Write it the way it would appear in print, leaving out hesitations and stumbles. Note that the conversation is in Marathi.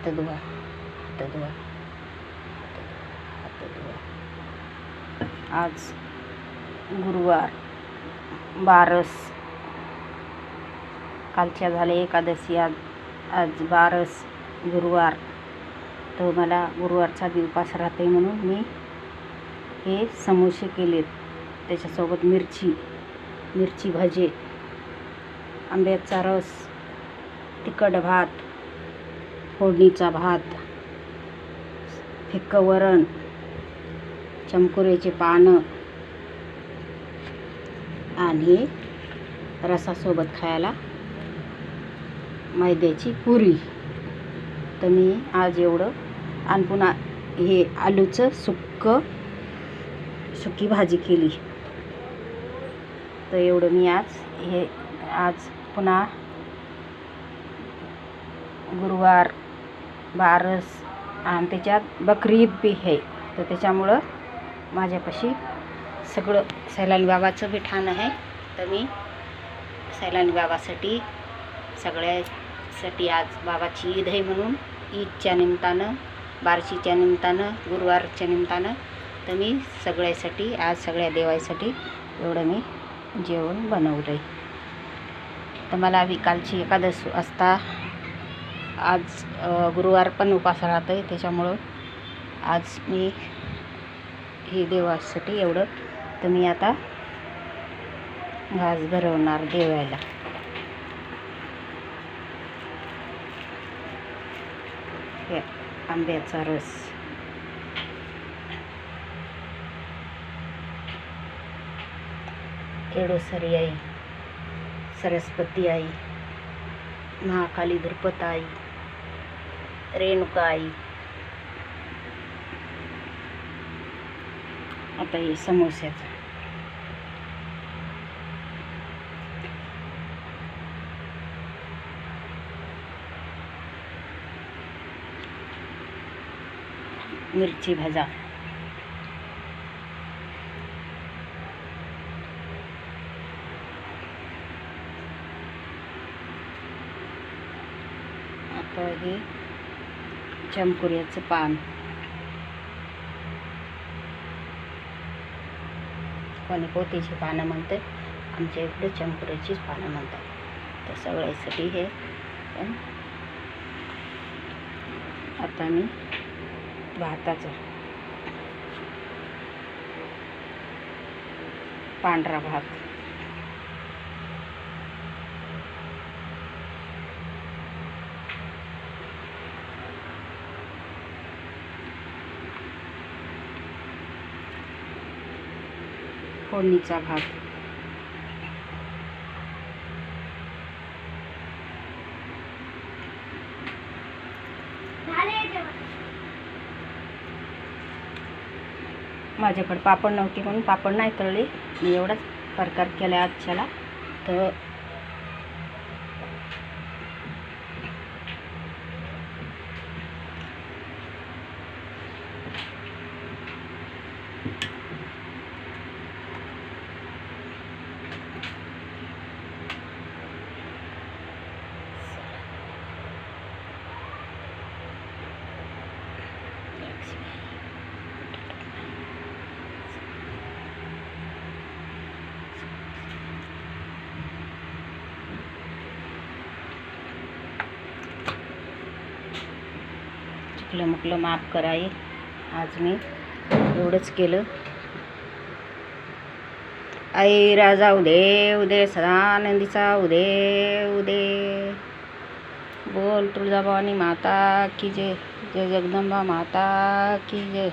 हात धुवा, हात धुवा, हात धुवा. आज गुरुवार, बारस. कालच्या झाले एकादशी, आज बारस गुरुवार. तर मला गुरुवारचा उपास राहते म्हणून मी हे समोसे केलेत. त्याच्यासोबत मिरची भजे, आंब्याचा रस, तिखट भात, फोडणीचा भात, फिक्कं वरण, चमकुऱ्याचे पानं आणि रसासोबत खायला मैद्याची पुरी. तर मी आज एवढं आणि पुन्हा हे आलूचं सुकी भाजी केली. तर एवढं मी आज पुन्हा गुरुवार, बारस आणि त्याच्यात बकरी ईद बी आहे. तर त्याच्यामुळं माझ्यापाशी सगळं सैलानी बाबाचं बी ठाण आहे. तर मी सैलानी बाबासाठी सगळ्यासाठी आज बाबाची ईद आहे म्हणून ईदच्या निमित्तानं, बारशीच्या निमित्तानं, गुरुवारच्या निमित्तानं तर मी सगळ्यासाठी आज सगळ्या देवासाठी एवढं मी जेवण बनवलं आहे. तर मला कालची एकादशी असता आज गुरुवार पण उपास राहत आहे. त्याच्यामुळं आज मी हे देवासाठी एवढं. तर मी आता घास भरवणार देवाला. हे आंब्याचा रस, केळोसरी आई, सरस्वती आई, महाकाली धृपत आई, रेणुका आई. आता हे समोस्याचं मिरची भाजा, आता हे चमकुऱ्याचं पान, कोणी पोतीची पानं म्हणतात, आमच्या इकडे चमकुऱ्याचीच पानं म्हणतात. तर सगळ्यासाठी हे. पण आता मी भाताचं पांढरा भात, फोडणीचा भात, माझ्याकडे पापड नव्हती म्हणून पापड नाही तळले. मी एवढाच प्रकार केला आजच्याला. तर चुकलं मुकलं माफ कराय. आज मी एवढंच केलं. आई राजा उदे सदानंदीचा उदे. बोल तुळजाभवानी माता की जय, जय जगदंबा माता की जय.